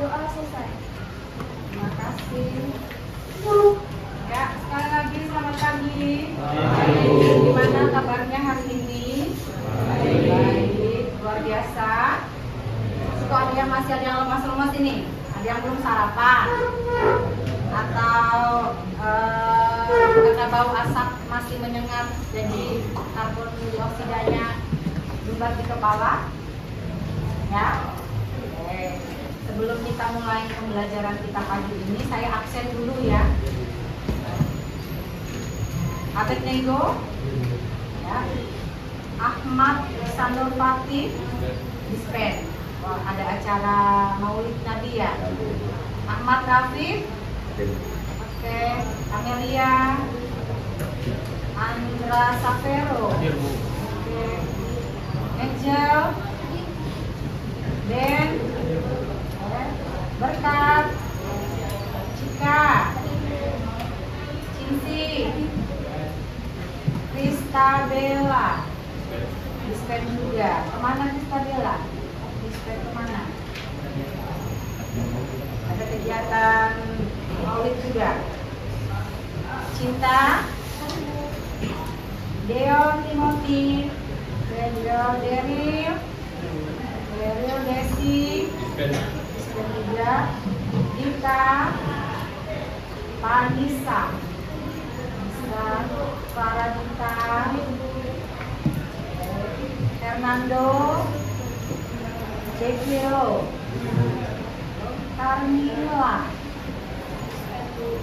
Doa selesai. Terima kasih. Ya, sekali lagi selamat pagi. Gimana kabarnya hari ini? Baik, luar biasa. Kok ada yang masih ada yang lemas-lemas ini? Ada yang belum sarapan? Atau karena bau asap masih menyengat, jadi karbon dioksidanya jumlah di kepala? Ya. Oke. Sebelum kita mulai pembelajaran kita pagi ini, saya absen dulu ya. Abednego, ya. Ahmad Sandor Fatih, dispen. Wah, ada acara Maulid Nabi ya. Ahmad Rafiq, oke. Amelia, Andra Savero, oke. Angel, Den, Berkat, Cika, Cinsi, Krista Bella, dispen juga. Kemana Krista Bella? Dispen kemana? Ada kegiatan Maulid juga. Cinta, Deon Timothy, Deryl Desi, Dika, Panisa, Faradita, Fernando, Cekilo, Carmila,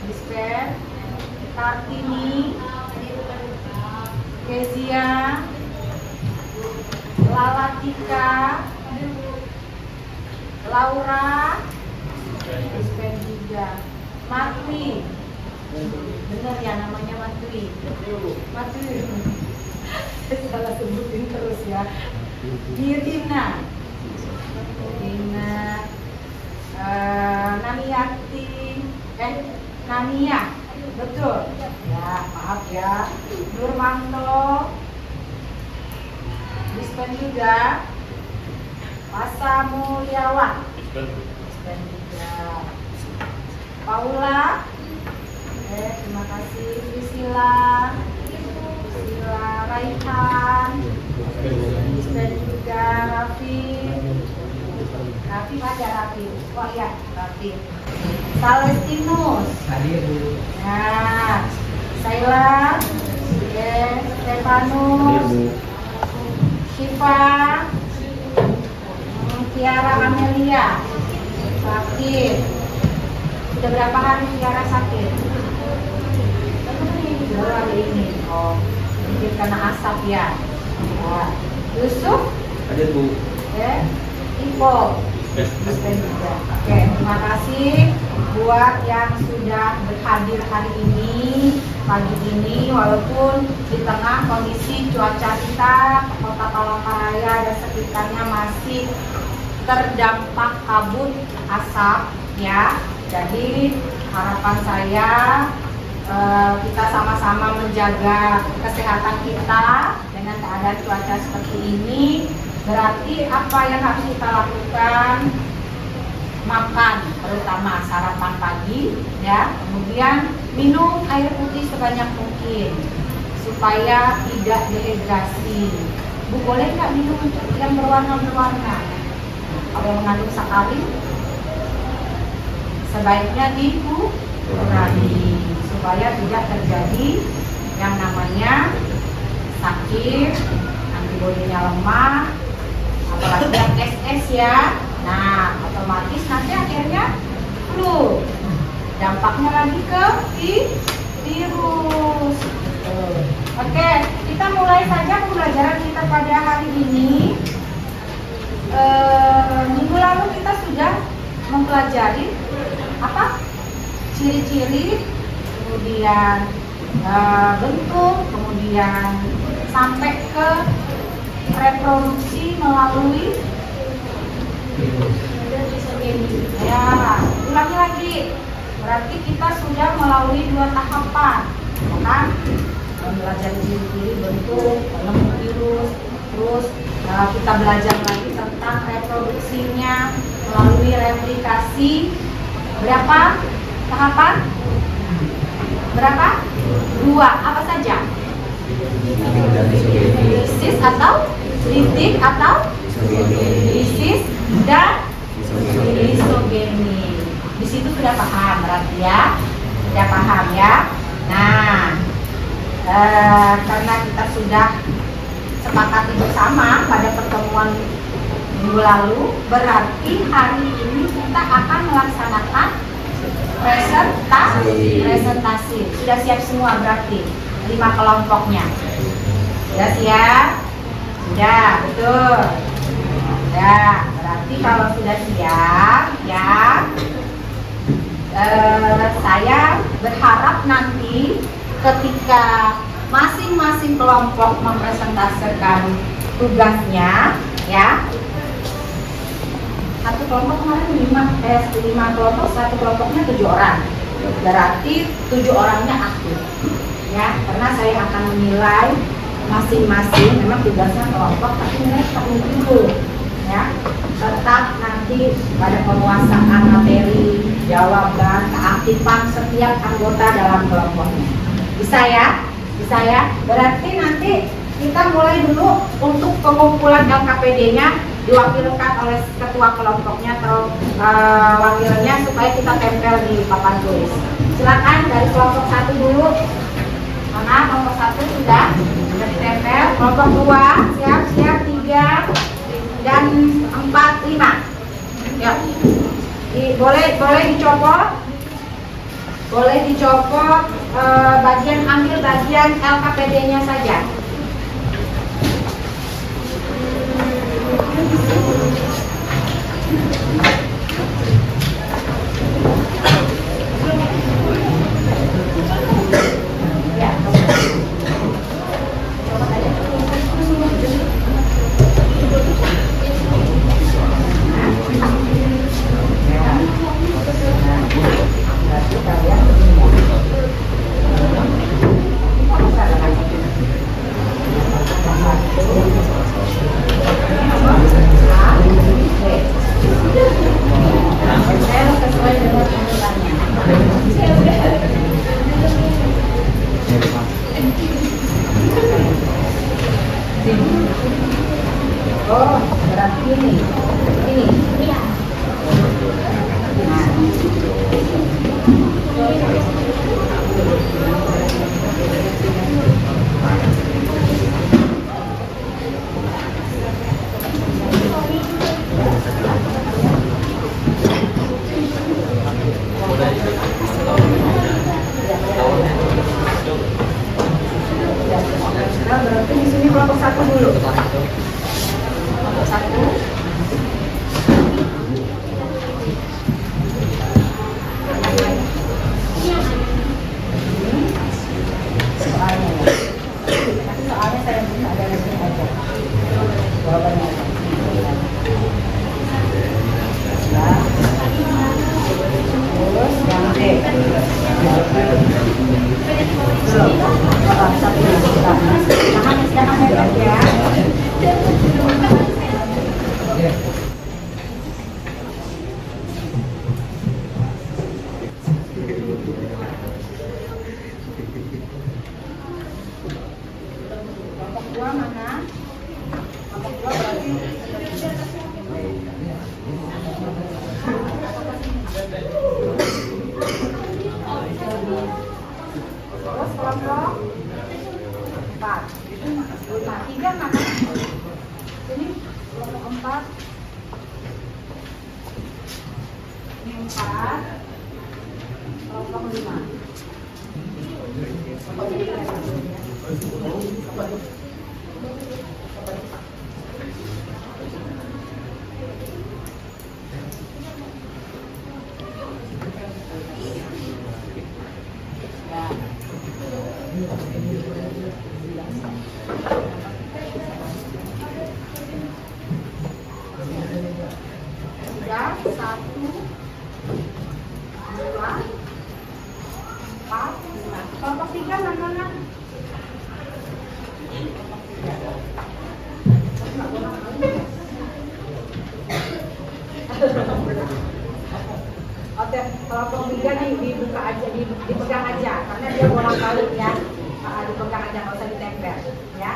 dispen, Kartini, Kezia, Lalatika, Laura, dispen juga. Matwi, bener ya namanya Matwi. Salah sebutin terus ya. Dirina, Namiyati, Namia, betul. Ya maaf ya. Nurmanto, dispen juga. Pasa Mulyawan, dispen juga. Paula, terima kasih. Priscilla, Raihan, dispen juga. Raffi ada Raffi. Oh iya, Raffi. Salestinus, hadir Bu. nah, Saila, Stefanus, Shiva, Tiara Amelia, sakit. Sudah berapa hari Tiara sakit? Baru hari ini. Oh, mungkin karena asap ya. Nah, Yusuf, Hadir Bu. Ipo, dispen juga. Oke, terima kasih buat yang sudah berhadir hari ini, pagi ini, walaupun di tengah kondisi cuaca kita, Kota Palangkaraya dan sekitarnya masih terdampak kabut asap ya. Jadi harapan saya kita sama-sama menjaga kesehatan kita dengan keadaan cuaca seperti ini. Berarti apa yang harus kita lakukan? Makan, terutama sarapan pagi ya. Kemudian minum air putih sebanyak mungkin supaya tidak dehidrasi. Bu, boleh nggak minum yang berwarna-berwarna? Kalau yang mengandung sakarin sebaiknya dikurangi supaya tidak terjadi yang namanya sakit, antibodinya lemah, apalagi yang SS ya. Nah, otomatis nanti akhirnya flu. Dampaknya lagi ke virus. Oke, kita mulai saja pembelajaran kita pada hari ini. Minggu lalu kita sudah mempelajari apa? Ciri-ciri, kemudian bentuk, kemudian sampai ke reproduksi melalui ya. Ulangi lagi. Berarti kita sudah melalui 2 tahapan, kan? Belajar ciri-ciri bentuk, penemu virus, terus kita belajar lagi tentang reproduksinya melalui reproduksi dikasih berapa tahapan? Berapa? 2. Apa saja? Lisis atau litik atau lisis dan lisogeni. Di situ sudah paham berarti ya? Sudah paham ya? Nah, karena kita sudah sepakati bersama pada pertemuan minggu lalu, berarti hari ini kita akan melaksanakan presentasi. Sudah siap semua berarti 5 kelompoknya. Sudah siap? Sudah, betul. Sudah, berarti kalau sudah siap ya, saya berharap nanti ketika masing-masing kelompok mempresentasikan tugasnya ya, satu kelompok kemarin 5 kelompok, satu kelompoknya 7 orang, berarti 7 orangnya aktif ya, karena saya akan menilai masing-masing, memang tugasnya kelompok tapi nilai tetap dulu ya, tetap nanti pada penguasaan materi, jawaban, keaktifan setiap anggota dalam kelompoknya. Bisa ya? Bisa ya? Berarti nanti kita mulai dulu untuk pengumpulan LKPD-nya diwakilkan oleh ketua kelompoknya atau wakilnya supaya kita tempel di papan tulis. Silakan dari kelompok 1 dulu. Mana kelompok 1 sudah ditempel, kelompok 2 siap-siap 3 dan 4, 5. Ya. Boleh dicopot. Boleh dicopot ambil bagian LKPD-nya saja. Oh, berarti ini. Iya. Nah, berarti di sini kelompok 1 dulu. Kelompok 1. Soalnya saya minta ada di sini aja. Jawabannya. Terus yang D. Kelompok 2 mana? Kelompok 2 berarti terus kelompok 4, 5, 3 mana? Ini kelompok 4, ini 4, kelompok 5. Sudah 1, 2, 4, 5. Kelompok 3 mana? kelompok 3 dibuka aja, dipegang aja, karena dia bolak-balik ya. Dipegang aja, nggak usah ditempel ya.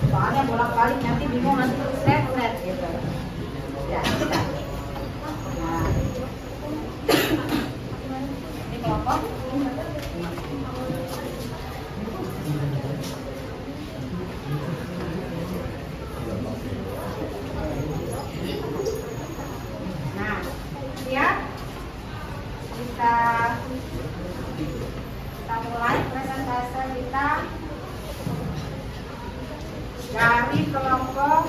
Soalnya bolak-balik nanti bingung, nanti flat gitu. Ya, kita. Nah, ini kelompok. Nah, siap? Kita mulai presentasi kita dari kelompok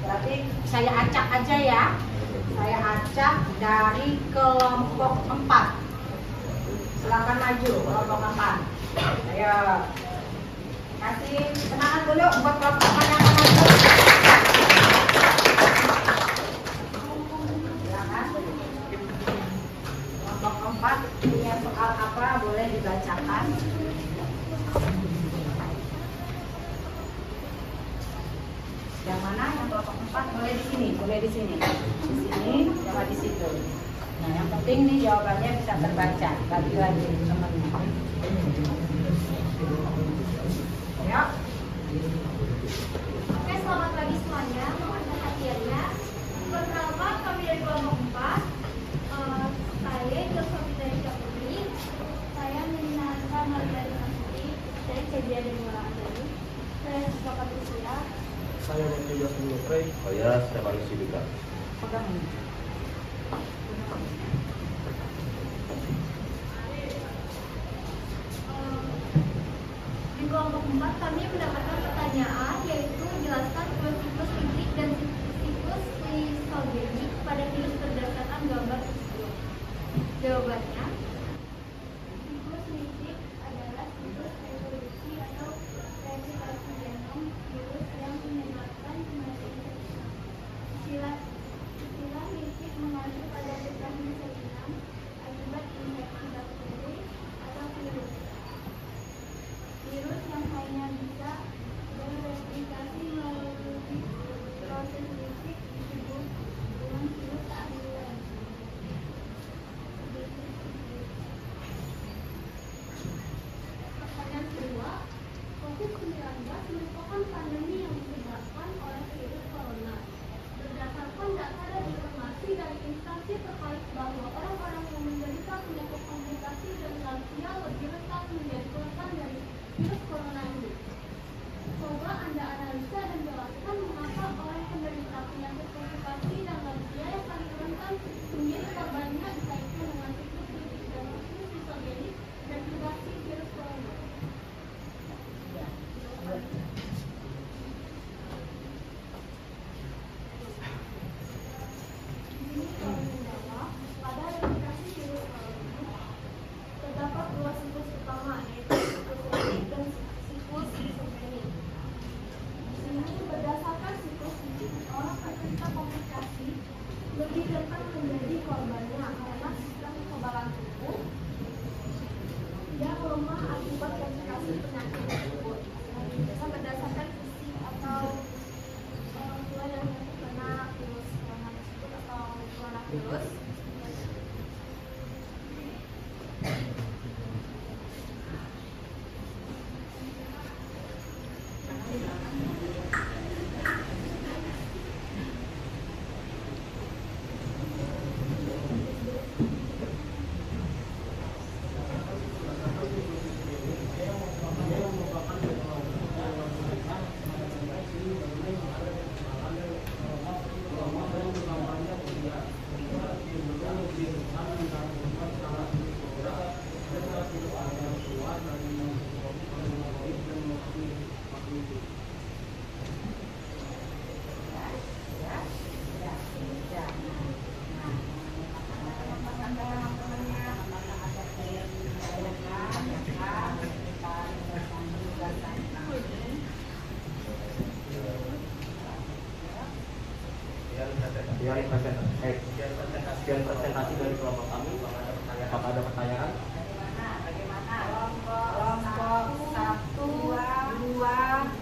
berarti saya acak aja ya, saya acak dari kelompok 4. Silakan maju kelompok 4. Ayo kasih semangat dulu buat kelompok 4 yang maju. Kelompok 4 punya soal apa, boleh dibacakan. Yang mana yang kelompok 4? Boleh di sini, boleh di sini. Di sini, jangan di situ. Nah, yang penting nih jawabannya bisa terbaca. Bagi lagi teman-teman. Ya. Oke, selamat pagi semuanya. Mohon perhatiannya. Pertama, kami dari kelompok 4. Saya Jokowi dari Kapuri. Saya Minata Maria Kasuri dari Cedia dan Muradani. Saya Selamat Usia. Saya Wendy Yosmin Lufrey. Saya Stefan Sidika. Pegang ini. Di kelompok 4 kami mendapatkan pertanyaan, yaitu jelaskan siklus hibrid dan siklus lisogenik pada virus berdasarkan gambar tersebut. Jawabannya, siklus hibrid adalah siklus evolusi atau replikasi genom virus yang menyebabkan kematian sel. Istilah hibrid mengacu pada mutasi sel inang akibat infeksi bakteri atau virus. Virus yang hanya bisa bereplikasi melalui proses fisik disebut dengan virus virulen. Pertanyaan kedua, COVID-19 merupakan pandemi yang disebabkan oleh virus corona. Berdasarkan data dan informasi dari instansi terkait bahwa orang-orang yang menderita penyakit komplikasi dan lansia lebih rentan menjadi korban dari virus corona ini. Coba Anda analisa dan jelaskan mengapa orang penderita penyakit komplikasi dan lansia yang paling rentan menjadi korbannya dikaitkan dengan siklus hibrid dan siklus lisogenik dan mutasi virus corona. Ini kalau menjawab, pada replikasi virus corona terdapat dua siklus utama, yaitu siklus hibrid dan siklus lisogenik. Di sini berdasarkan siklus hibrid, orang penderita komplikasi lebih rentan menjadi korbannya karena sistem kekebalan tubuh tidak lemah akibat komplikasi penyakit tersebut. Bisa berdasarkan fisik atau orang tua yang terkena virus corona tersebut atau coronavirus. Sekian presentasi dari kelompok kami. Apakah ada pertanyaan? Bagaimana? Kelompok 1, 2,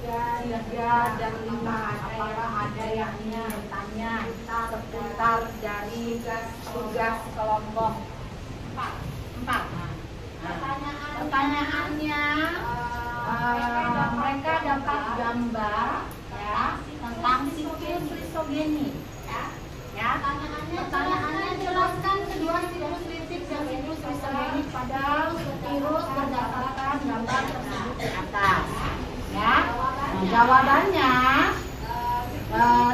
3, dan 5. Apakah pertanyaannya tanya seputar dari tugas kelompok 4. Pertanyaannya mereka dapat gambar ya tentang siklus lisogenik ya. Pertanyaannya jelaskan kedua siklus litik dan siklus lisogenik pada virus berdasarkan gambar tersebut di atas ya. Nah, jawabannya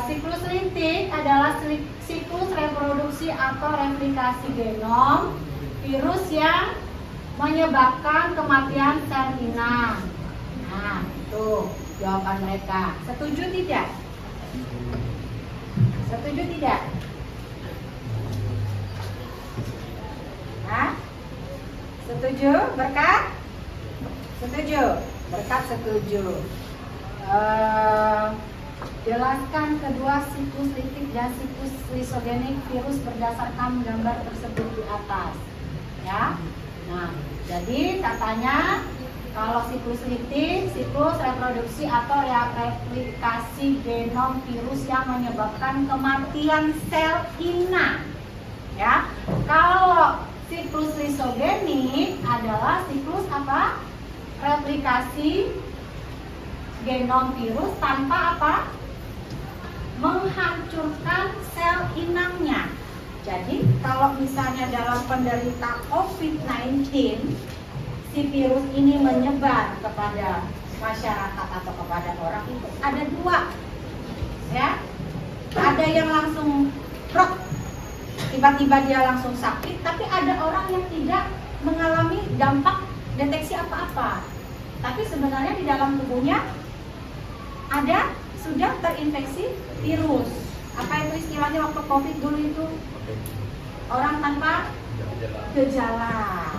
siklus litik adalah siklus reproduksi atau replikasi genom virus yang menyebabkan kematian sel inang. Nah, itu jawaban mereka. Setuju tidak? Setuju tidak? Hah? Setuju? Berkat? Setuju? Berkat setuju. Jelaskan kedua siklus litik dan siklus lisogenik virus berdasarkan gambar tersebut di atas. Ya. Nah, jadi katanya kalau siklus litik, siklus reproduksi atau replikasi genom virus yang menyebabkan kematian sel inang. Ya. Kalau siklus lisogenik adalah siklus apa? Replikasi genom virus tanpa apa? Menghancurkan sel inangnya. Jadi kalau misalnya dalam penderita COVID-19 si virus ini menyebar kepada masyarakat atau kepada orang itu ada dua ya. Ada yang langsung prok, tiba-tiba dia langsung sakit, tapi ada orang yang tidak mengalami dampak deteksi apa-apa, tapi sebenarnya di dalam tubuhnya ada sudah terinfeksi virus. Apa itu istilahnya waktu COVID dulu itu? Orang tanpa gejala.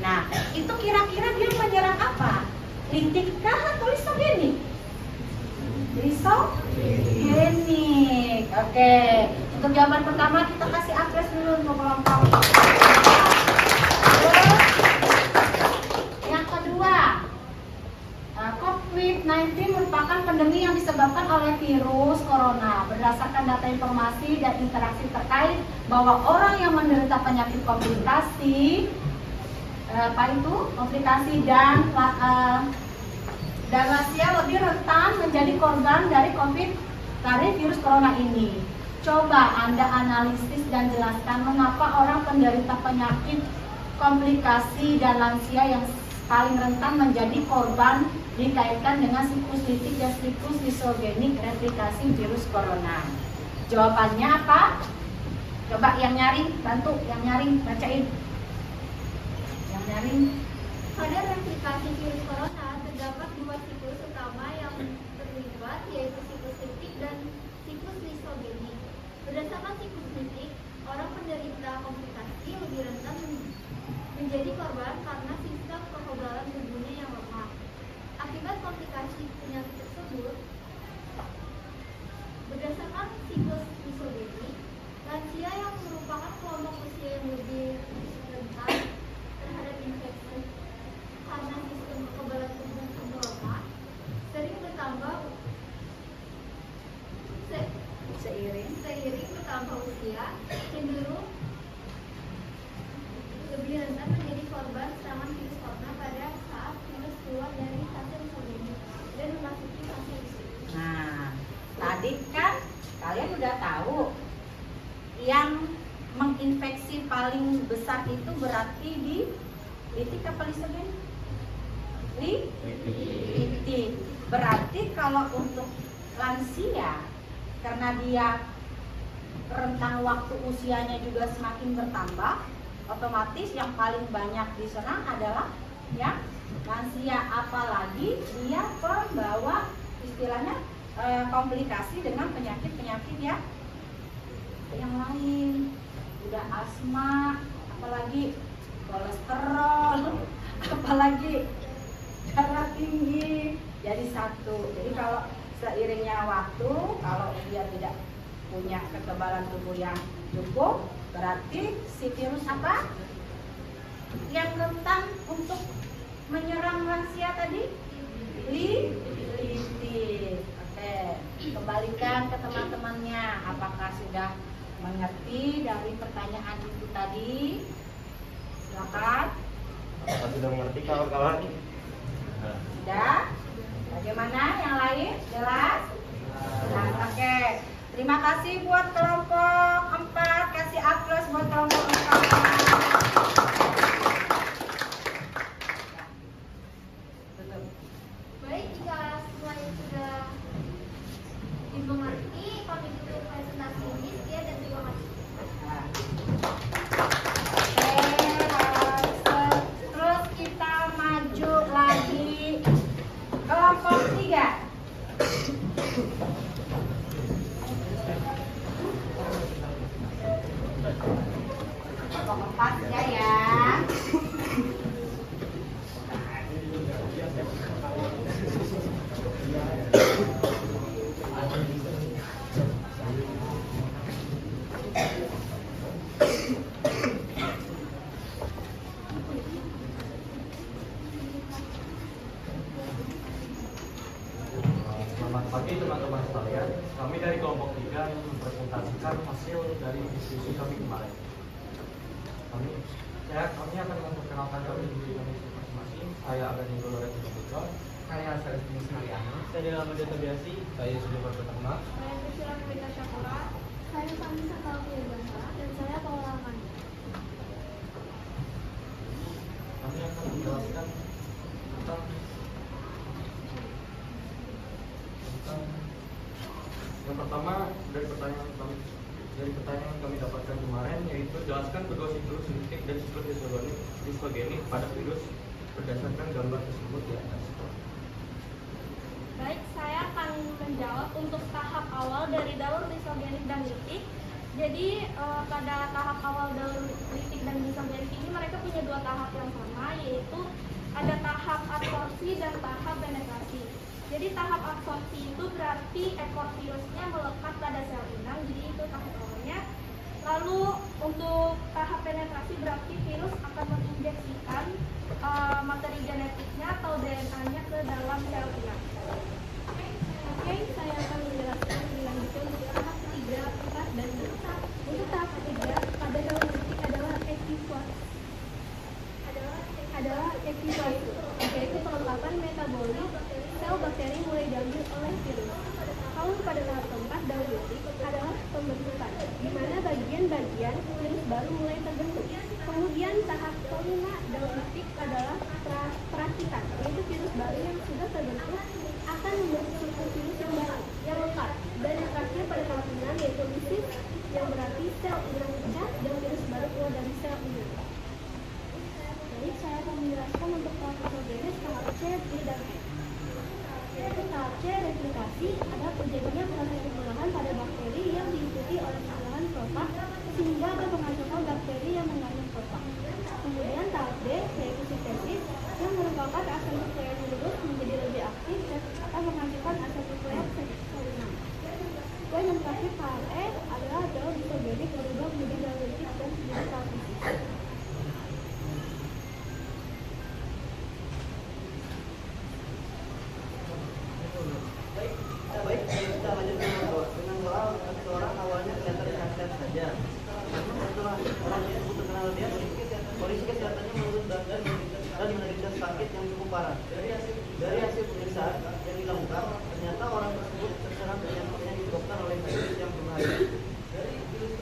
Nah, itu kira-kira dia menyerang apa? Litik kah atau lisogenik? Lisogenik. Oke. Untuk jawaban pertama kita kasih aplaus dulu untuk kelompok. Yang kedua, COVID-19 merupakan pandemi yang disebabkan oleh virus corona. Berdasarkan data informasi dan interaksi terkait bahwa orang yang menderita penyakit komplikasi komplikasi dan lansia lebih rentan menjadi korban dari virus corona ini. Coba Anda analisis dan jelaskan mengapa orang penderita penyakit komplikasi dan lansia yang paling rentan menjadi korban dikaitkan dengan siklus litik dan siklus lisogenik replikasi virus corona. Jawabannya apa? Coba yang nyaring, bantu yang nyaring, bacain. Yang nyaring. Pada replikasi virus corona terdapat dua siklus utama yang terlibat, yaitu siklus litik dan siklus lisogenik. Berdasarkan siklus litik, orang penderita komplikasi lebih rentan menjadi korban karena sistem kekebalan tubuhnya yang lemah. Akibat komplikasi penyakit tersebut, berdasarkan siklus lisogenik, lansia yang merupakan kelompok usia yang lebih rentan terhadap infeksi karena sistem kekebalan tubuh yang lemah sering bertambah seiring bertambah usia, cenderung lebih rentan menjadi korban serangan virus corona pada saat virus keluar dari fase lisogenik dan memasuki fase lisogenik. Nah, tadi kan kalian udah tahu yang menginfeksi paling besar itu berarti di litik apa lisogenik? Litik. Berarti kalau untuk lansia, karena dia rentang waktu usianya juga semakin bertambah, otomatis yang paling banyak diserang adalah ya lansia, apalagi dia pembawa istilahnya komplikasi dengan penyakit-penyakit ya yang lain, udah asma, apalagi kolesterol, apalagi darah tinggi, jadi satu. Jadi kalau seiringnya waktu, kalau dia tidak punya kekebalan tubuh yang cukup, berarti si virus apa yang rentan untuk menyerang lansia tadi? Litik. Oke, kembalikan ke teman-teman mengerti dari pertanyaan itu tadi? Silakan. Apakah sudah mengerti kawan-kawan? Sudah? Bagaimana yang lain? Jelas? Nah, oke. Terima kasih buat kelompok 4. Kasih aplaus buat kelompok 4. Baik, jika semuanya sudah dimengerti, kami tutup presentasi ini. Sekian dan terima kasih. Terus kita maju lagi. Kelompok 3. Kelompok 4 sudah ya. Selamat pagi teman-teman sekalian. Kami dari kelompok 3 ingin mempresentasikan hasil dari diskusi kami kemarin. Kami akan memperkenalkan kami diri kami masing-masing. Saya Agani Dolores Bogor. Saya Selesai Mariana. Saya Dela Madeta Biasi. Saya Sudirman Pertama. Saya Priscilla Mita Syakura. Saya Fani Sakalku Bangsa. Dan saya Paula Mani. Kami akan menjelaskan tentang yang pertama dari pertanyaan yang kami dapatkan kemarin, yaitu jelaskan kedua siklus sintetik dan siklus disogenik pada virus berdasarkan gambar tersebut di atas. Baik, saya akan menjawab untuk tahap awal dari daur disogenik dan litik. Jadi pada tahap awal daur litik dan disogenik ini mereka punya dua tahap yang sama, yaitu ada tahap absorpsi dan tahap penetrasi. Jadi tahap absorpsi itu berarti ekor virusnya melekat pada sel inang, jadi itu tahap awalnya. Lalu untuk tahap penetrasi berarti virus akan menginjeksikan materi genetiknya atau DNA-nya ke dalam sel inang. Oke, saya akan menjelaskan lebih lanjut untuk tahap ketiga, 4, dan 5. Untuk tahap ketiga pada daur litik adalah epifasi, yaitu perlengkapan metabolit sel bakteri mulai diambil oleh virus. Kalau pada tahap keempat daur litik adalah pembentukan, di mana bagian-bagian virus baru mulai terbentuk. Kemudian tahap kelima daur litik adalah perakitan, yaitu virus baru yang sudah terbentuk akan membentuk suatu virus yang baru, yang lengkap. Dan yang terakhir pada tahap 6 yaitu lisis, yang berarti sel inang pecah dan virus baru keluar dari sel inang. Baik, saya akan menjelaskan untuk tahap patogenes tahap C, D, dan E. Yaitu tahap C, replikasi, adalah terjadinya proses pengolahan pada bakteri yang diikuti oleh pengolahan protag sehingga ada penghasilkan bakteri yang mengandung protag. Kemudian tahap D, yaitu sintesis, yang melengkapkan asam nukleat virus menjadi lebih aktif dan akan menghasilkan asam nukleat sel inang. Dan yang terakhir tahap E adalah daur disogenik berubah menjadi daur litik dan menjadi tahap lisis. Baik, kita lanjut dengan seorang awalnya kelihatan sehat saja. Namun setelah orang tersebut terkenal dia, kondisi kesehatannya menurun dan menderita sakit yang cukup parah. Dari hasil pemeriksaan yang dilakukan, ternyata orang tersebut terserang penyakit yang disebabkan oleh virus yang berbahaya.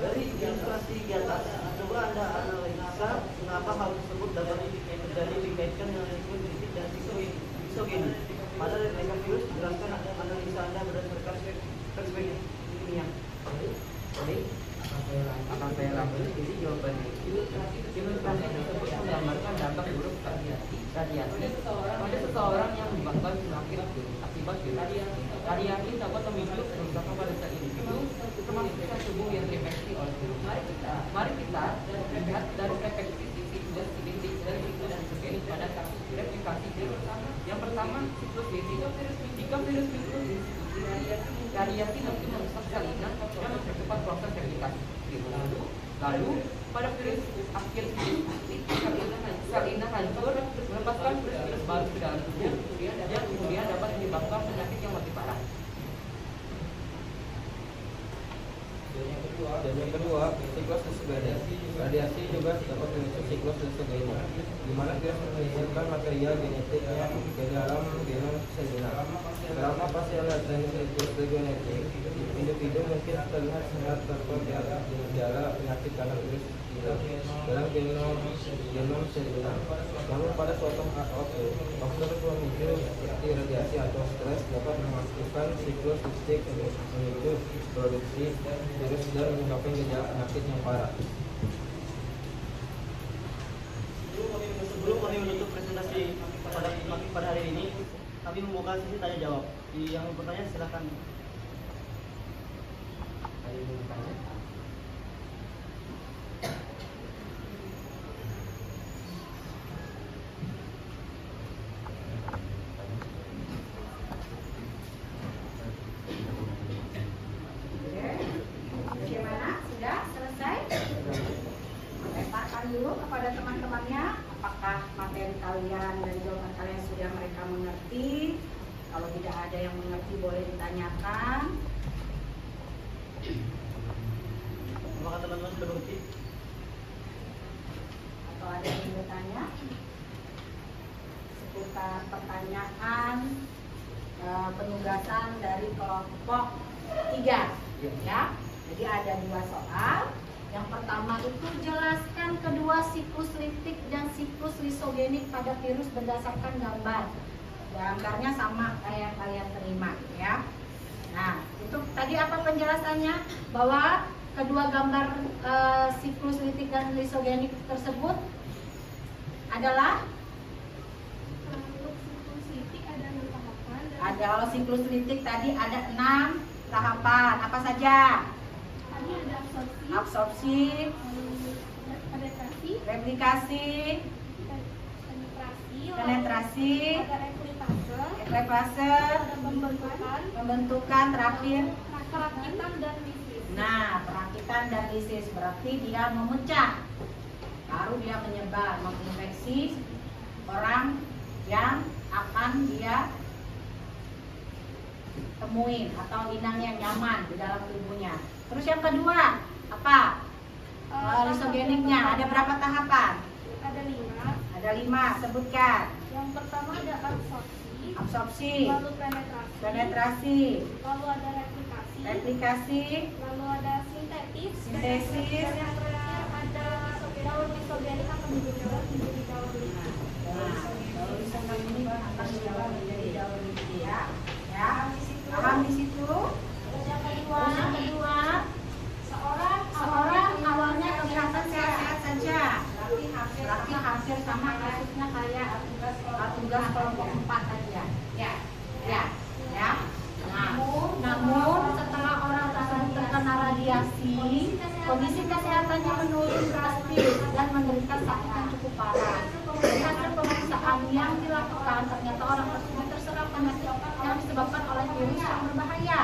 Dari ilustrasi di atas, coba Anda analisa mengapa hal tersebut dapat terjadi dikaitkan dengan siklus litik dan disogenik. Pada rekam virus, jelaskan analisa Anda berdasarkan perspektif ilmiah. Baik, akan saya lanjut. Jadi jawabannya ilustrasi tersebut menggambarkan dampak buruk radiasi pada seseorang yang menyebabkan penyakit akibat virus. Radiasi dapat memicu kerusakan pada sel individu, termasuk sel tubuh yang terinfeksi oleh virus. Mari kita lihat dari perspektif siklus litik dari siklus disogenik pada kasus replikasi virus. Yang pertama, siklus litik. Jika virus distribusi radiasi nanti merusak sel inang dan mempercepat proses replikasi virus. Lalu pada virus akhir sel inang hancur melepaskan virus baru ke dalam tubuh yang kemudian dapat menyebabkan penyakit yang lebih parah. Dan yang kedua, siklus lisogenic. Radiasi juga dapat memicu siklus lisogenic, di mana virus mengirimkan material genetiknya ke dalam genom seluler. Selama pasca adanya siklus lisogenic, individu mungkin terlihat sangat tanpa gejala penyakit karena virus hidup dalam genom seluler. Namun pada suatu waktu, faktor pemicu seperti radiasi atau stres dapat mengaktifkan siklus listik memicu produksi virus dan menyebabkan gejala penyakit yang parah. Sebelum kami menutup presentasi pada hari ini, kami membuka sesi tanya jawab. Yang bertanya silakan. Ada yang bertanya? Bagaimana? Sudah selesai? Lemparkan dulu kepada teman-temannya. Apakah materi kalian dan jawaban kalian sudah mereka mengerti? Kalau tidak ada yang mengerti boleh ditanyakan. Apakah teman-teman sudah mengerti? Atau ada yang bertanya seputar pertanyaan penugasan dari kelompok 3 ya. Jadi ada 2 soal. Yang pertama itu jelaskan kedua siklus litik dan siklus lisogenik pada virus berdasarkan gambar. Gambarnya sama kayak kalian terima ya. Nah, itu tadi apa penjelasannya? Bahwa kedua gambar siklus litik dan lisogenik tersebut adalah Untuk siklus litik ada 6 tahapan. kalau siklus litik tadi ada 6 tahapan. Apa saja? Tadi ada absorpsi, Absorpsi, penetrasi, replikasi, penetrasi, ada replitase, replase, ada pembentukan terakhir. perakitan dan lisis. Nah, perakitan dan lisis berarti dia memecah, baru dia menyebar, menginfeksi orang yang akan dia temuin atau inang yang nyaman di dalam tubuhnya. Terus yang kedua apa? Lisogeniknya ada berapa tahapan? Ada 5. Ada 5, sebutkan. Yang pertama ada absorpsi, Absorpsi, lalu penetrasi, penetrasi, lalu ada replikasi, replikasi, lalu ada sintesis, Sintesis. dan yang terakhir ada daun lisogenik akan menjadi daun litik. Nah, daun lisogenik akan diubah menjadi daun litik ya. Ya, paham di situ? Yang Terus yang kedua, seorang awalnya kelihatan sehat-sehat saja, berarti hampir sama kasusnya kayak tugas kelompok 4 aja. Ya. Namun setelah orang tersebut terkena radiasi, kondisi kesehatannya menurun drastis dan menderita sakit yang cukup parah. Dari hasil pemeriksaan yang dilakukan, ternyata orang tersebut terserang penyakit yang disebabkan oleh virus yang berbahaya.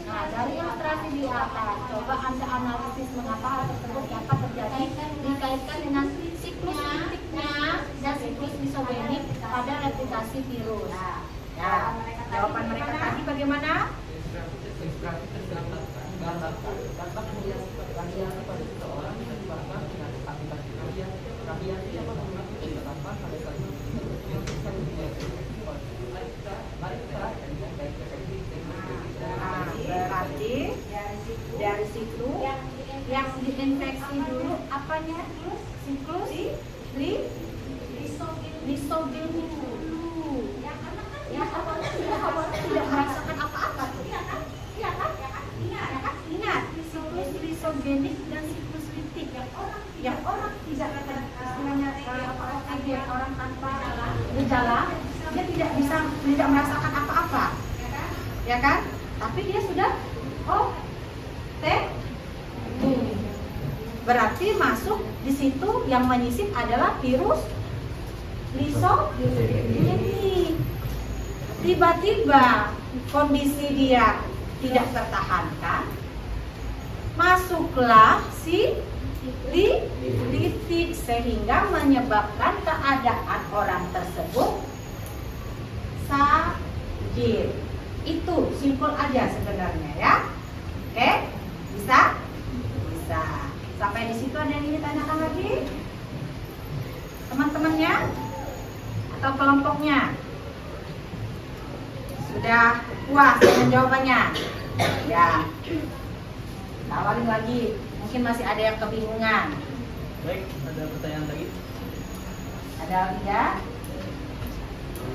Nah, dari ilustrasi di atas, coba Anda analisis mengapa hal tersebut dapat terjadi dikaitkan dengan siklus litiknya dan siklus lisogenik pada replikasi virus. Ya, jawaban mereka tadi bagaimana? Ilustrasi terdapat dampak kemudian radiasi pada seseorang yang disebabkan dengan aplikasi radiasi yang disebabkan pada saat yang bisa mari kita Berarti dari situ yang diinfeksi dulu apanya? Siklus lisogenik dulu. Ya, awalnya tidak merasakan apa-apa tuh. Iya kan? Ingat, siklus lisogenik dan siklus litik yang orang tidak istilahnya orang tanpa gejala, dia tidak merasakan apa-apa. Ya kan? Tapi dia sudah berarti masuk di situ yang menyisip adalah virus lisogenik. Tiba-tiba kondisi dia tidak tertahankan, masuklah si litik sehingga menyebabkan keadaan orang tersebut sakit. Itu simpel aja sebenarnya ya. Oke, bisa? Bisa. Sampai di situ ada yang ingin ditanyakan lagi? Teman-temannya? Atau kelompoknya? Sudah puas dengan jawabannya? Ya. Kita awalin lagi. Mungkin masih ada yang kebingungan. Baik, ada pertanyaan lagi? Ada lagi ya?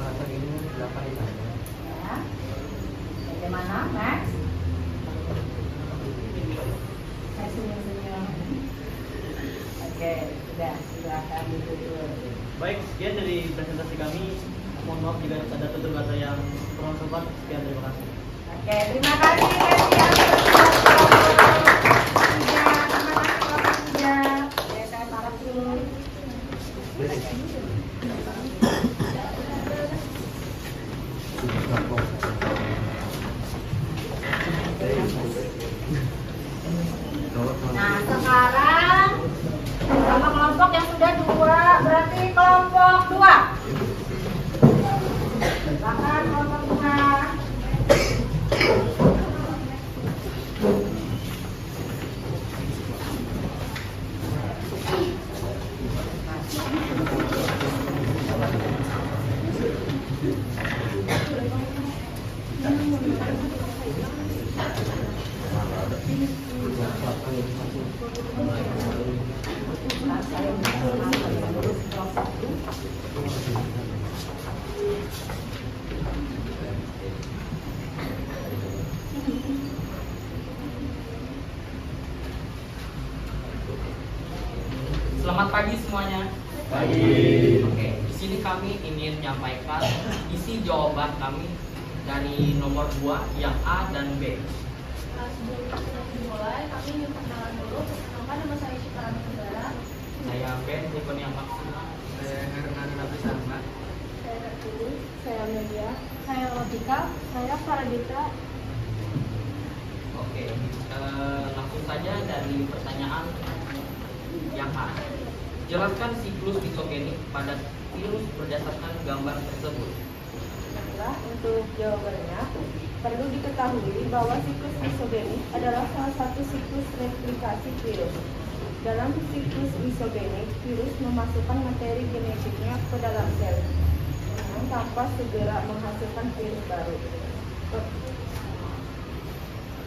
Bahasa ini 8 ditanya. Ya. Bagaimana, Max? Max senyum-senyum. Oke, sudah, silakan ditutur. Baik, sekian dari presentasi kami. Mohon maaf jika ada tutur kata yang kurang sopan. Sekian, terima kasih. Oke, terima kasih. Saya sarap dulu. Nah, sekarang sama kelompok yang sudah 2 berarti kelompok 2. Silakan kelompok 2. Selamat pagi semuanya. Pagi. Oke, di sini kami ingin menyampaikan isi jawaban kami dari nomor 2 yang A dan B. Sebelum kita dimulai, kami ingin perkenalan dulu. Perkenalkan, nama saya Citra Negara. Saya Ben, tipe yang maksimal. Saya Hernan Nabi Sarma. Saya Ratuli. Saya Media. Saya Rotika. Saya Faradita. Oke, langsung saja dari pertanyaan yang A. Jelaskan siklus isogenik pada virus berdasarkan gambar tersebut. Baiklah, untuk jawabannya, perlu diketahui bahwa siklus isogenik adalah salah satu siklus replikasi virus. Dalam siklus isogenik, virus memasukkan materi genetiknya ke dalam sel, namun tanpa segera menghasilkan virus baru.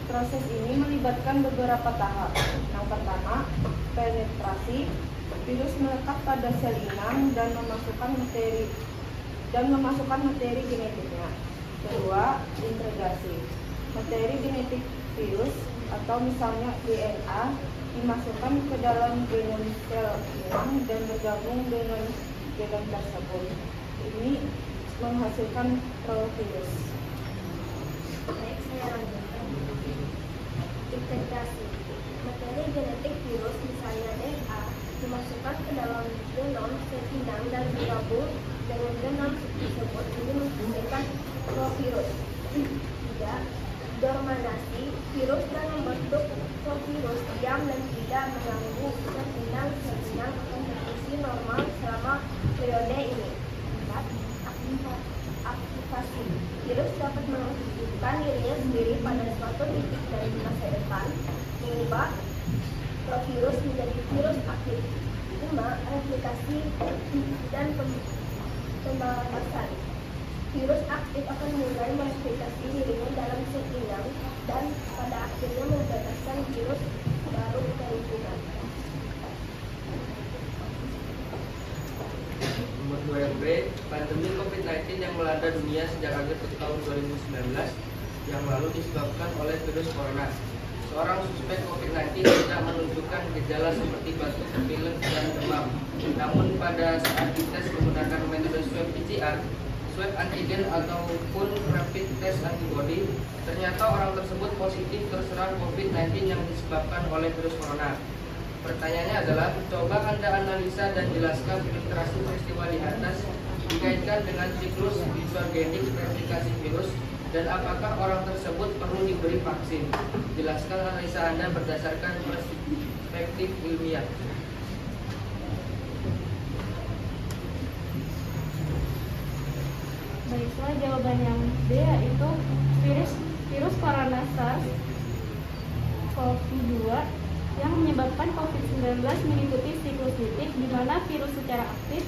Proses ini melibatkan beberapa tahap. Yang pertama, penetrasi. Virus melekat pada sel inang dan memasukkan materi genetiknya. Kedua, integrasi. Materi genetik virus atau misalnya DNA dimasukkan ke dalam genom sel inang dan bergabung dengan genom tersebut. Ini menghasilkan provirus. Baik, saya lanjutkan. Integrasi. Materi genetik virus misalnya DNA dimasukkan ke dalam genom sel inang dan bergabung dengan genom tersebut. Ini menghasilkan provirus. 3. Dormanasi. Virus dan membentuk provirus diam dan tidak mengganggu sel inang akan berfungsi normal selama periode ini. 4. Aktivasi. Virus dapat mengaktifkan dirinya sendiri pada suatu titik dari masa depan, mengubah provirus menjadi virus aktif. 5. Replikasi dan pembalasan. Virus aktif akan mulai mereplikasi dirinya dalam sel inang dan pada akhirnya membebaskan virus baru ke lingkungan. Nomor 2 B, pandemi COVID-19 yang melanda dunia sejak akhir tahun 2019 yang lalu disebabkan oleh virus corona. Seorang suspek COVID-19 tidak menunjukkan gejala seperti batuk, pilek, dan demam. Namun pada saat dites menggunakan metode swab PCR, swab antigen ataupun rapid test antibody, ternyata orang tersebut positif terserang COVID-19 yang disebabkan oleh virus corona. Pertanyaannya adalah, coba Anda analisa dan jelaskan ilustrasi peristiwa di atas dikaitkan dengan siklus isogenik replikasi virus dan apakah orang tersebut perlu diberi vaksin. Jelaskan analisa Anda berdasarkan perspektif ilmiah. Baiklah, jawaban yang B yaitu virus corona SARS-CoV-2 yang menyebabkan Sedangkan COVID-19 mengikuti siklus litik di mana virus secara aktif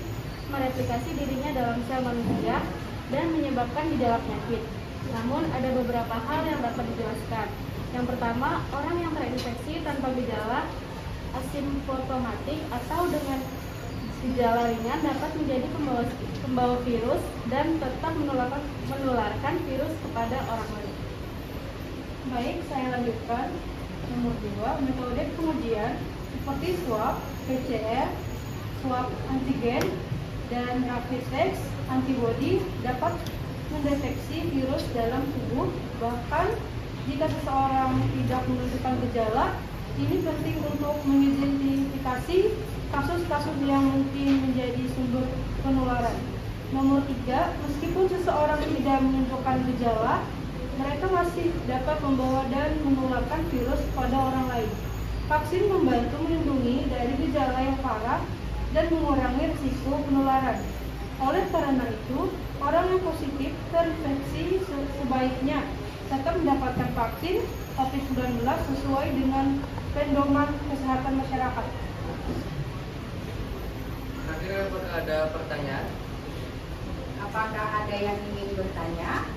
mereplikasi dirinya dalam sel manusia dan menyebabkan gejala penyakit. Namun ada beberapa hal yang dapat dijelaskan. Yang pertama, orang yang terinfeksi tanpa gejala asimptomatik atau dengan gejala ringan dapat menjadi pembawa virus dan tetap menularkan virus kepada orang lain. Baik, saya lanjutkan. Nomor 2, metode pengujian seperti swab, PCR, swab antigen, dan rapid test antibody dapat mendeteksi virus dalam tubuh. Bahkan jika seseorang tidak menunjukkan gejala, ini penting untuk mengidentifikasi kasus-kasus yang mungkin menjadi sumber penularan. Nomor 3, meskipun seseorang tidak menunjukkan gejala, mereka masih dapat membawa dan menularkan virus pada orang lain. Vaksin membantu melindungi dari gejala yang parah dan mengurangi risiko penularan. Oleh karena itu, orang yang positif terinfeksi sebaiknya tetap mendapatkan vaksin COVID-19 sesuai dengan pedoman kesehatan masyarakat. Kira-kira apakah ada pertanyaan? Apakah ada yang ingin bertanya?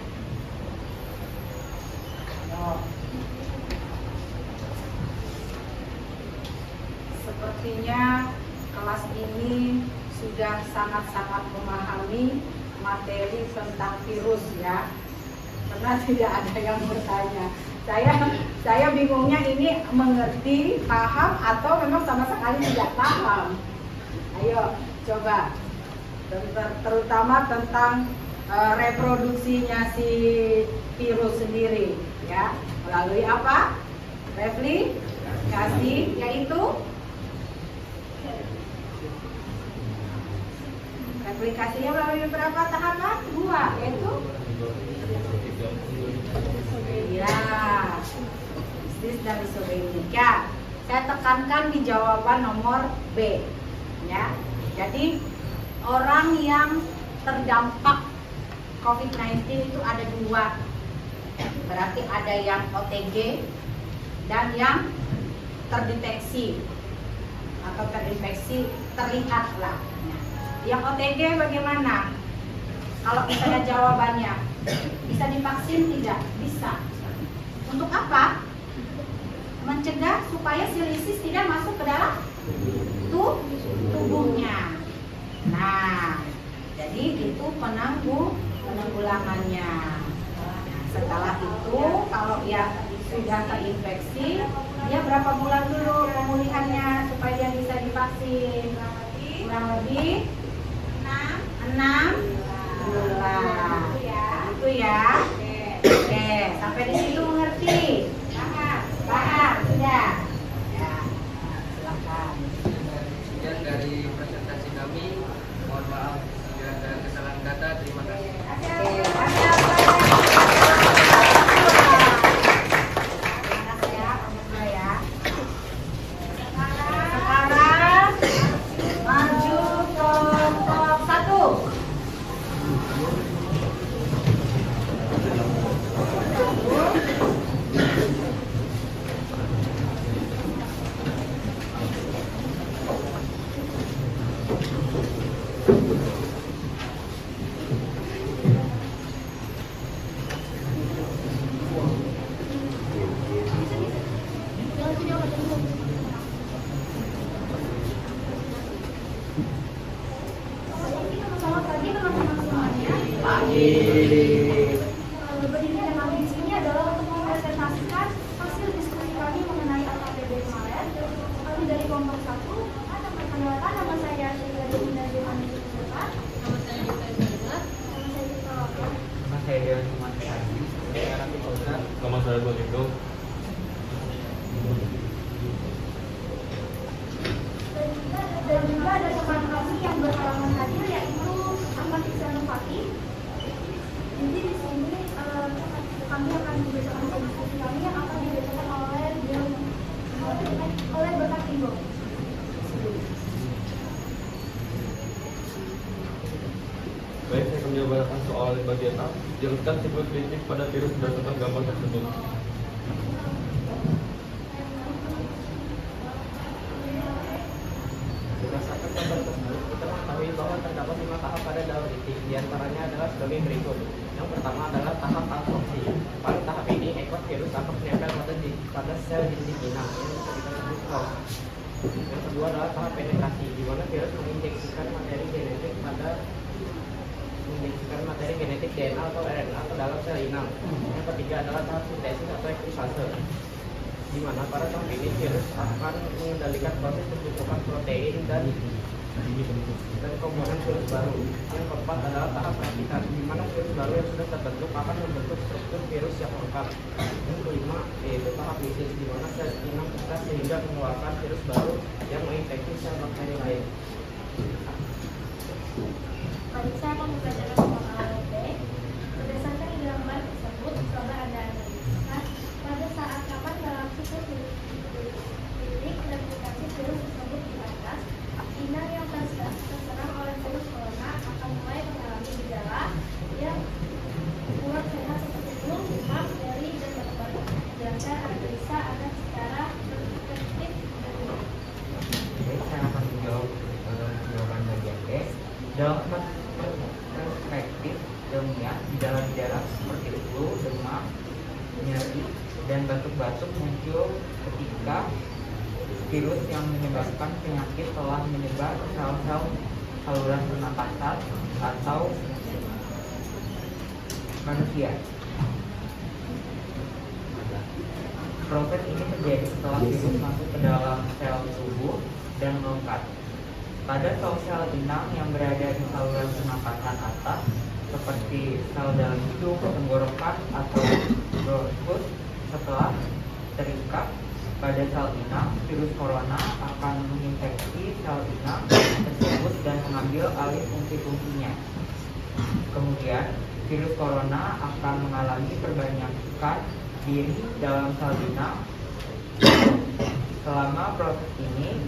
Sepertinya kelas ini sudah sangat-sangat memahami materi tentang virus ya, karena tidak ada yang bertanya. Saya bingungnya ini mengerti, paham atau memang sama sekali tidak paham. Ayo coba, terutama tentang reproduksinya si virus sendiri ya, melalui apa? Replikasi, yaitu replikasinya melalui berapa tahapan? 2, yaitu ya, sis dan isogenik ya. Saya tekankan di jawaban nomor B ya. Jadi orang yang terdampak COVID-19 itu ada 2. Berarti ada yang OTG dan yang terdeteksi atau terinfeksi terlihat lah. Yang OTG bagaimana? Kalau misalnya jawabannya bisa divaksin tidak? Bisa. Untuk apa? Mencegah supaya si lisis tidak masuk ke dalam tubuhnya. Nah, jadi itu penanggulangannya. Setelah itu kalau dia sudah terinfeksi, dia berapa bulan dulu pemulihannya supaya dia bisa divaksin? Kurang lebih 6 bulan. Itu ya. Oke, sampai di situ mengerti? Paham? Sudah? Ya. Silakan. Sekian dari presentasi kami. Mohon maaf jika ada kesalahan kata. Terima kasih. Selamat pagi teman-teman semuanya. Berdiri dengan di sini adalah untuk mempresentasikan hasil diskusi kami mengenai LKPD kemarin. Kami dari kelompok 1. Perkenalkan, nama saya Syedina Johan Yusuf. Nama saya Dita Zahra. Nama saya Dita Lapor. Nama saya Dewan Sumatera. Nama saya Bolindo. Dan juga ada teman kami yang berhalangan hadir, yaitu Ahmad Iksan Nufati. Jadi di sini kami akan membacakan diskusi kami yang akan dibacakan oleh Bapak Ibu. Baik, saya akan menjabarkan soal bagian A. Jelaskan siklus litik pada virus berdasarkan gambar tersebut. terdapat 5 tahap pada dalam titik. Di antaranya adalah sebagai berikut. Yang pertama adalah tahap absorpsi. Pada tahap ini, ekor virus akan menempel pada sel dinding inang yang bisa kita sebut host. Yang kedua adalah tahap penetrasi, di mana virus menginjeksikan materi genetik DNA atau RNA ke dalam sel inang. Yang ketiga adalah tahap sintesis atau ekstrisase, di mana pada tahap ini virus akan mengendalikan proses pembentukan protein dan komponen virus baru. Yang keempat adalah tahap replikan, di mana virus baru yang sudah terbentuk akan membentuk struktur virus yang lengkap. Yang kelima yaitu tahap lisis, di mana sel inang pecah sehingga mengeluarkan virus baru yang menginfeksi sel bakteri lain. Baik, saya akan membacakan pemaparan B. Berdasarkan gambar tersebut, coba Anda analisa pada saat kapan dalam siklus titik replikasi virus tersebut di atas, inang yang terserang oleh virus corona akan mulai mengalami gejala yang kurang sehat seperti flu, demam, nyeri, dan batuk-batuk. Jelaskan analisa Anda secara perspektif dan Oke, saya akan menjawab jawaban bagian B. Dalam perspektif ilmiah, gejala-gejala seperti flu, demam, nyeri, dan batuk-batuk muncul ketika virus yang menyebabkan penyakit telah menyebar ke sel-sel saluran pernapasan atau manusia. Proses ini terjadi setelah virus masuk ke dalam sel tubuh dan melekat pada sel-sel inang yang berada di saluran pernapasan atas, seperti sel dalam hidung, tenggorokan, atau bronkus. Setelah terikat pada sel inang, virus corona akan menginfeksi sel inang tersebut dan mengambil alih fungsi-fungsinya. Kemudian, virus corona akan mengalami perbanyakan diri dalam sel inang. Selama proses ini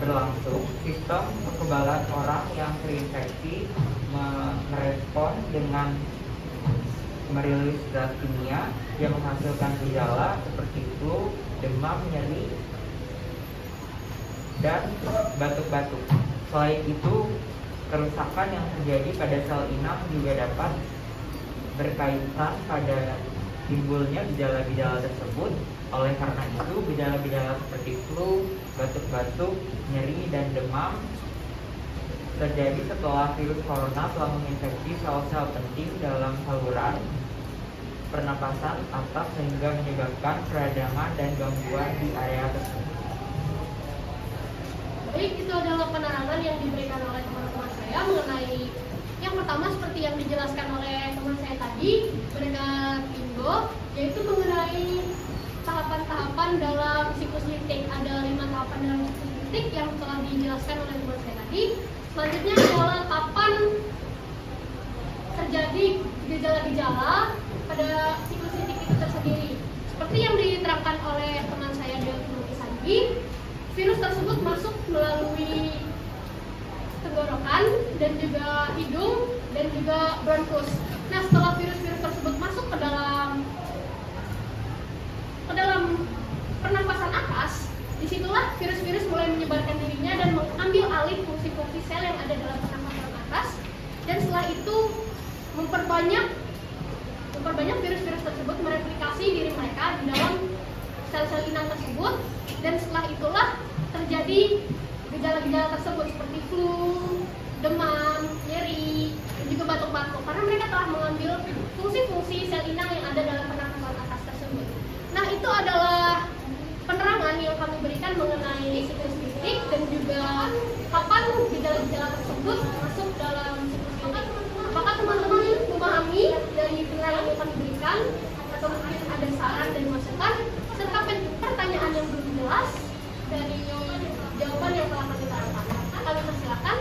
berlangsung, sistem kekebalan orang yang terinfeksi merespon dengan merilis zat kimia yang menghasilkan gejala seperti flu, demam, nyeri, dan batuk-batuk. Selain itu, kerusakan yang terjadi pada sel inang juga dapat berkaitan pada timbulnya gejala-gejala tersebut. Oleh karena itu, gejala-gejala seperti flu, batuk-batuk, nyeri, dan demam terjadi setelah virus corona telah menginfeksi sel-sel penting dalam saluran pernapasan atas sehingga menyebabkan peradangan dan gangguan di area tersebut. Baik, itu adalah penerangan yang diberikan oleh teman-teman saya mengenai yang pertama seperti yang dijelaskan oleh teman saya tadi, Brenda Pingo, yaitu mengenai tahapan-tahapan dalam siklus litik. Ada 5 tahapan dalam siklus litik yang telah dijelaskan oleh teman saya tadi. Selanjutnya adalah kapan terjadi gejala-gejala pada siklus litik itu tersendiri. Seperti yang diterangkan oleh teman saya Delvin Isagi, virus tersebut masuk melalui tenggorokan dan juga hidung dan juga bronkus. Nah, setelah virus-virus tersebut masuk ke dalam pernapasan atas, disitulah virus-virus mulai menyebarkan dirinya dan mengambil alih fungsi-fungsi sel yang ada dalam pernapasan atas, dan setelah itu memperbanyak virus-virus tersebut mereplikasi diri mereka di dalam sel-sel inang tersebut, dan setelah itulah terjadi gejala-gejala tersebut seperti flu, demam, nyeri, dan juga batuk-batuk, karena mereka telah mengambil fungsi-fungsi sel inang yang ada dalam pernapasan atas tersebut. Nah, itu adalah penerangan yang kami berikan mengenai siklus litik dan juga kapan gejala-gejala tersebut masuk dalam siklus litik. Apakah teman-teman memahami dari penerangan yang kami berikan, atau mungkin ada saran dan masukan serta pertanyaan yang belum jelas dari jawaban yang telah kami terangkan? Kami persilakan.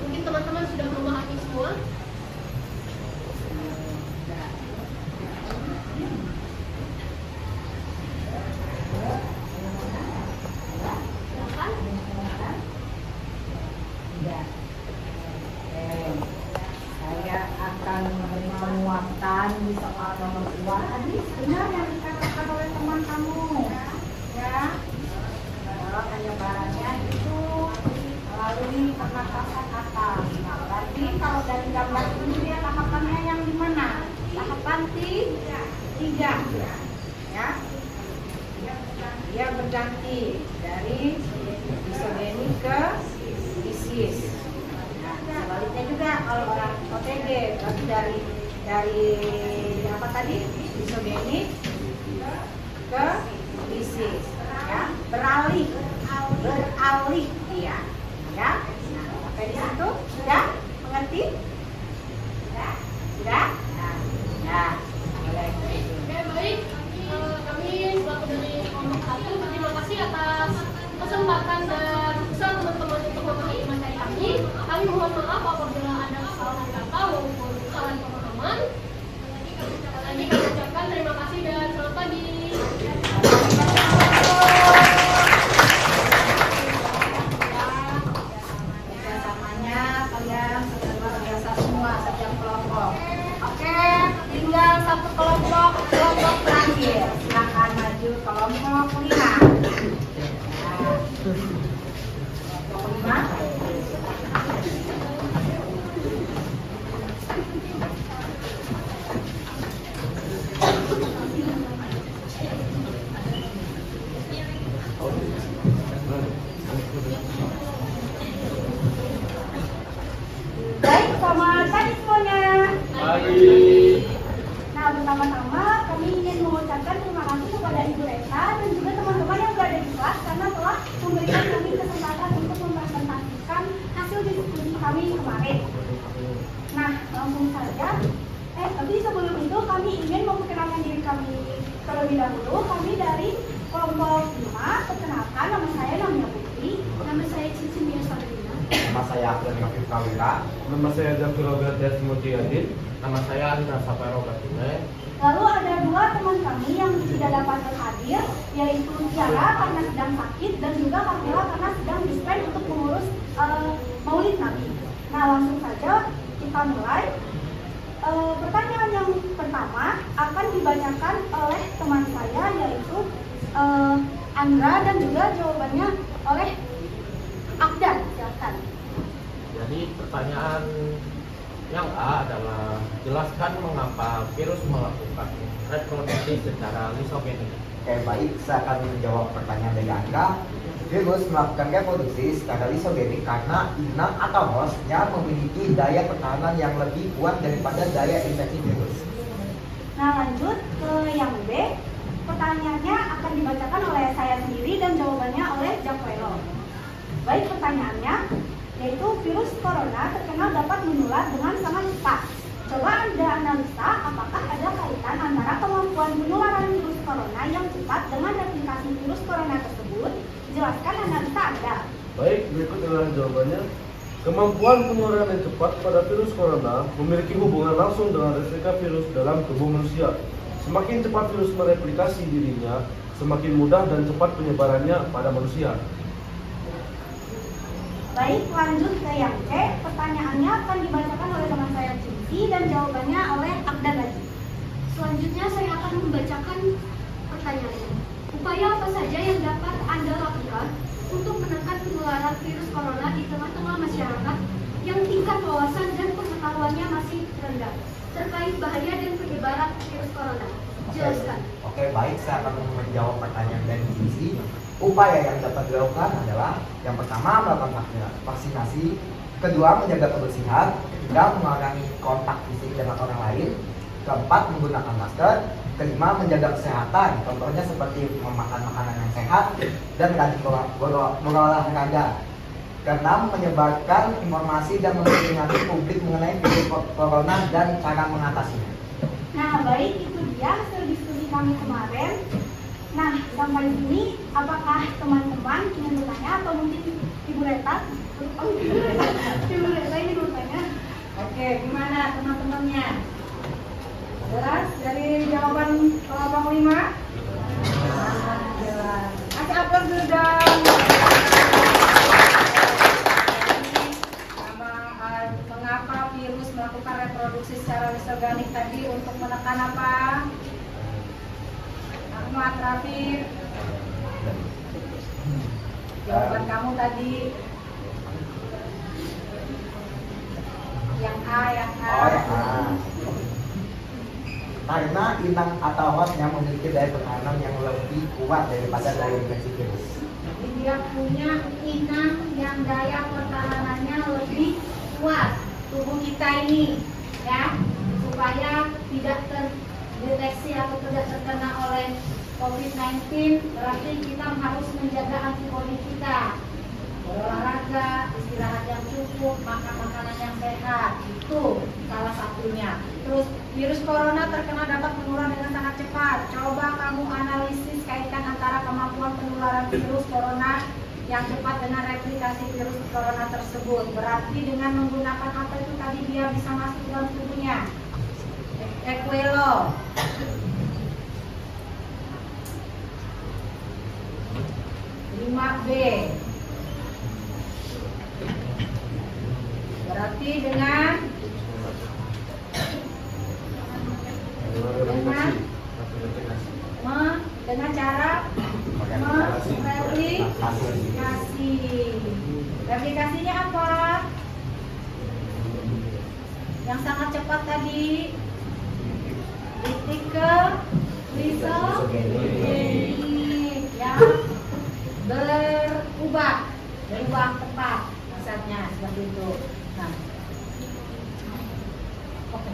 Mungkin teman-teman sudah memahami semua. Saya akan menguatkan di soal nomor 2 tadi benar yang dikatakan oleh teman kamu, ya. Kalau penyebarannya itu melalui pernapasan atas. Nah, berarti kalau dari gambar ini dia tahapannya yang di mana? Tahapan tiga, ya. Dia berganti dari disogeni ke isis. Nah, sebaliknya juga kalau orang OTG berarti dari apa tadi? Disogeni ke isis, ya. Beralih dia, ya. Nah, sampai di situ sudah mengerti? Sudah? Nah, ya. Boleh. Oke, baik. Kami selaku dari kelompok 1 berterima kasih atas kesempatan dan usaha teman-teman untuk memahami materi kami. Kami mohon maaf apabila ada kesalahan kata maupun kesalahan pemahaman. Lagi kami ucapkan terima kasih dan selamat pagi. Kerjasamanya kalian sudah luar biasa semua setiap kelompok. Oke, tinggal satu kelompok terakhir. Silakan maju kelompok 5. Kelompok 5. Baik, selamat pagi semuanya. Nah, pertama-tama kami ingin mengucapkan terima kasih kepada Ibu Reta dan juga teman-teman yang berada di kelas karena telah memberikan kami kesempatan untuk mempresentasikan hasil diskusi kami kemarin. Nah, langsung saja. Tapi sebelum itu kami ingin memperkenalkan diri kami terlebih dahulu. Kami dari kelompok 5. Perkenalkan, nama saya namanya Putri. Nama saya Cici Mia Sabrina. Nama saya Abdul Rafif Kawira. Nama saya Zafir Ogadas Mutiadin. Nama saya Andra Sapero Batine. Lalu ada 2 teman kami yang tidak dapat berhadir, yaitu Tiara karena sedang sakit dan juga Kamila karena sedang dispen untuk mengurus Maulid Nabi. Nah, langsung saja kita mulai. Pertanyaan yang pertama akan dibacakan oleh teman saya, yaitu Andra, dan juga jawabannya oleh Akdan. Silakan. Jadi pertanyaan yang A adalah jelaskan mengapa virus melakukan reproduksi secara lisogenik. Oke, baik, saya akan menjawab pertanyaan dari Anda. Virus melakukan reproduksi secara lisogenik karena inang atau hostnya memiliki daya pertahanan yang lebih kuat daripada daya infeksi virus. Nah, lanjut ke yang B. Pertanyaannya akan dibacakan oleh saya sendiri dan jawabannya oleh Jacquelo. Baik, pertanyaannya yaitu virus corona terkenal dapat menular dengan sangat cepat. Coba Anda analisa apakah ada kaitan antara kemampuan penularan virus corona yang cepat dengan replikasi virus corona tersebut. Jelaskan analisa Anda. Baik, berikut adalah jawabannya. Kemampuan penularan yang cepat pada virus corona memiliki hubungan langsung dengan replika virus dalam tubuh manusia. Semakin cepat virus mereplikasi dirinya, semakin mudah dan cepat penyebarannya pada manusia. Baik, lanjut ke yang C. Pertanyaannya akan dibacakan oleh teman saya Cici dan jawabannya oleh Akdan lagi. Selanjutnya saya akan membacakan pertanyaannya. Upaya apa saja yang dapat Anda lakukan untuk menekan penularan virus corona di tengah-tengah masyarakat yang tingkat wawasan dan pengetahuannya masih rendah terkait bahaya dan penyebaran virus corona? Jelaskan. Oke, baik, saya akan menjawab pertanyaan dari Cici. Upaya yang dapat dilakukan adalah yang pertama melakukan vaksinasi, kedua menjaga kebersihan, ketiga mengurangi kontak fisik dengan orang lain, keempat menggunakan masker, kelima menjaga kesehatan, contohnya seperti memakan makanan yang sehat dan rajin berolahraga. Keenam menyebarkan informasi dan memperingati publik mengenai virus corona dan cara mengatasinya. Nah, baik, itu dia hasil diskusi kami kemarin. Nah, sampai sini, apakah teman-teman ingin bertanya atau mungkin Ibu Reta? Ibu Reta ingin bertanya. Oke, gimana teman-temannya? Jelas dari jawaban kelompok 5? Jelas. Kasih aplaus dulu dong. Mengapa virus melakukan reproduksi secara lisogenik tadi untuk menekan apa? Ahmad, Rafif, jawaban kamu tadi yang A. Oh, yang A. Karena inang atau hostnya memiliki daya pertahanan yang lebih kuat daripada daya infeksi virus. Jadi dia punya inang yang daya pertahanannya lebih kuat tubuh kita ini, ya, supaya tidak terdeteksi atau tidak terkena oleh COVID-19. Berarti kita harus menjaga antibodi kita, berolahraga, istirahat yang cukup, makan makanan yang sehat, itu salah satunya. Terus virus corona terkena dapat menular dengan sangat cepat. Coba kamu analisis kaitkan antara kemampuan penularan virus corona yang cepat dengan replikasi virus corona tersebut. Berarti dengan menggunakan apa itu tadi dia bisa masuk ke dalam tubuhnya. Equelo. B. Berarti dengan cara mereplikasi. Replikasinya apa? Yang sangat cepat tadi, titik ke lisogenik, ya, berubah tepat maksudnya seperti itu. Nah, oke.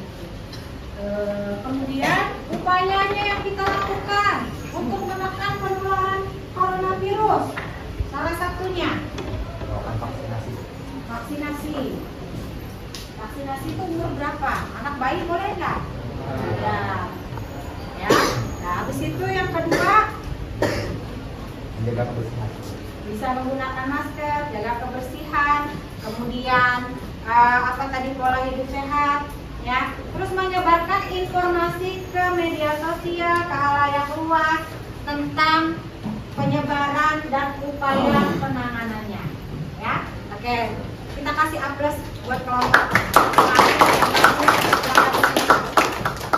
Kemudian upayanya yang kita lakukan untuk menekan penularan coronavirus, salah satunya vaksinasi itu umur berapa? Anak bayi boleh nggak? Ya. Nah, habis itu yang kedua, menjaga kebersihan. bisa menggunakan masker, jaga kebersihan, kemudian pola hidup sehat, ya. Terus menyebarkan informasi ke media sosial, ke halayak luas tentang penyebaran dan upaya penanganannya, ya. Oke, kita kasih aplaus buat kelompok.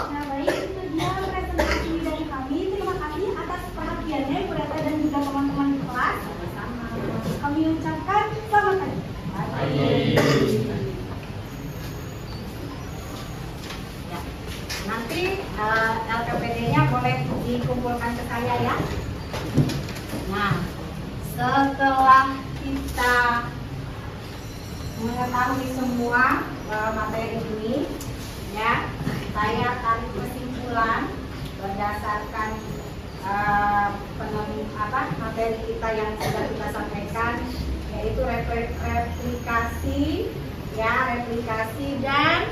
Nah, baik, itu dia presentasi dari kami. Terima kasih atas perhatiannya, Bu Reta dan juga teman-teman di kelas. Sama-sama. Kami ucapkan selamat pagi. Ya. Nanti LKPD-nya boleh dikumpulkan ke saya, ya. Nah, setelah kita mengetahui semua materi ini, ya, saya tarik kesimpulan berdasarkan materi kita yang sudah kita sampaikan, yaitu replikasi, ya, replikasi dan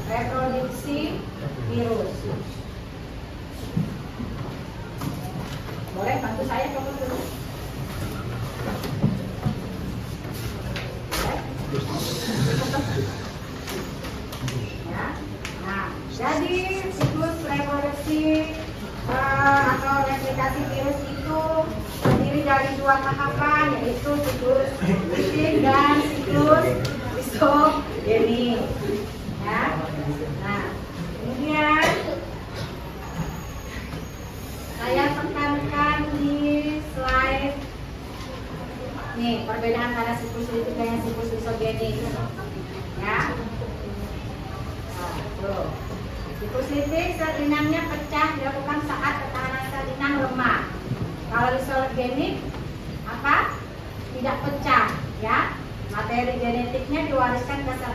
reproduksi virus. Boleh bantu saya coba dulu. Ya. Nah, jadi siklus reproduksi atau replikasi virus itu terdiri dari dua tahapan, yaitu siklus litik dan siklus lisogenik. Ya. Nah, kemudian saya tekankan di slide nih perbedaan antara siklus litik dengan siklus lisogenik, ya. Nah, tuh. Siklus litik sel inangnya pecah dilakukan saat ketahanan sel inang lemah. Kalau lisogenik tidak pecah, ya. Materi genetiknya diwariskan ke sel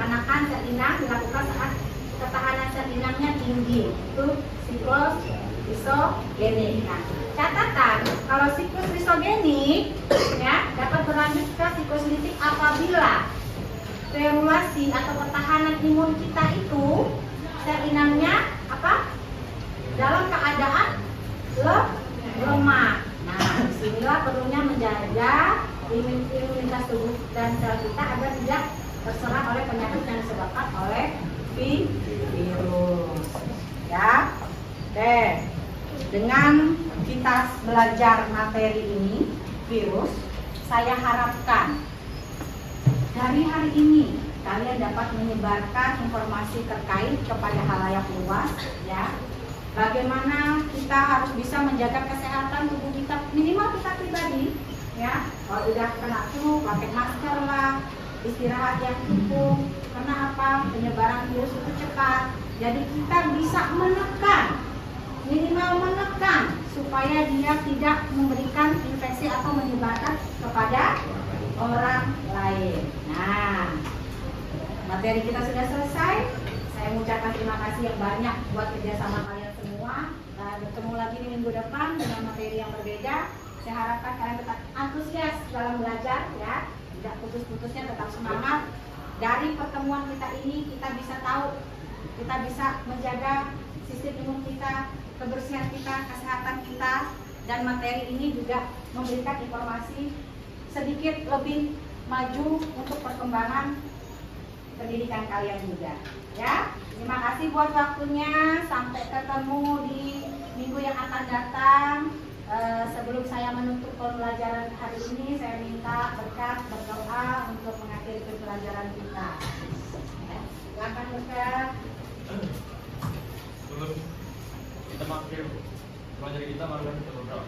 anakan sel inang dilakukan saat ketahanan sel inangnya tinggi. Itu siklus lisogenik. Nah, catatan kalau siklus lisogenik, ya, dapat berlanjut ke siklus litik apabila stimulasi atau pertahanan imun kita itu sel inangnya dalam keadaan lemah. Nah, disinilah perlunya menjaga imunitas tubuh dan sel kita agar tidak terserang oleh penyakit yang disebabkan oleh virus, ya. Oke, dengan kita belajar materi ini, virus, saya harapkan dari hari ini kalian dapat menyebarkan informasi terkait kepada halayak luas, ya. Bagaimana kita harus bisa menjaga kesehatan tubuh kita, minimal kita pribadi, ya. Kalau udah kena flu, pakai masker lah, istirahat yang cukup. Karena apa? Penyebaran virus itu cepat. Jadi kita bisa menekan, minimal menekan supaya dia tidak memberikan infeksi atau menyebarkan kepada orang lain. Nah, materi kita sudah selesai. Saya mengucapkan terima kasih yang banyak buat kerjasama kalian semua. Dan bertemu lagi di minggu depan dengan materi yang berbeda. Saya harapkan kalian tetap antusias dalam belajar, ya, tidak putus-putusnya, tetap semangat. Dari pertemuan kita ini kita bisa tahu, kita bisa menjaga sistem imun kita, kebersihan kita, kesehatan kita, dan materi ini juga memberikan informasi sedikit lebih maju untuk perkembangan pendidikan kalian juga. Ya, terima kasih buat waktunya. Sampai ketemu di minggu yang akan datang. Sebelum saya menutup pembelajaran hari ini, saya minta berkat berdoa untuk mengakhiri pembelajaran kita. Ya, silakan berkat. Sebelum kita mengakhiri pelajaran kita, mari kita berdoa.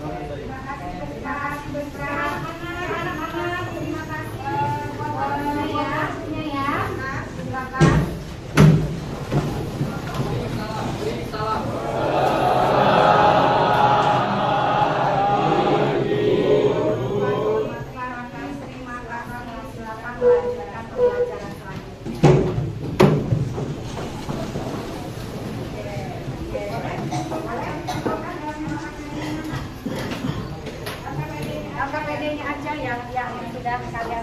Terima kasih berkat. Anak-anak, terima kasih buat waktunya ya. Silakan. Terima kasih. Silakan melanjutkan pembelajaran selanjutnya. LKPD-nya aja yang sudah kalian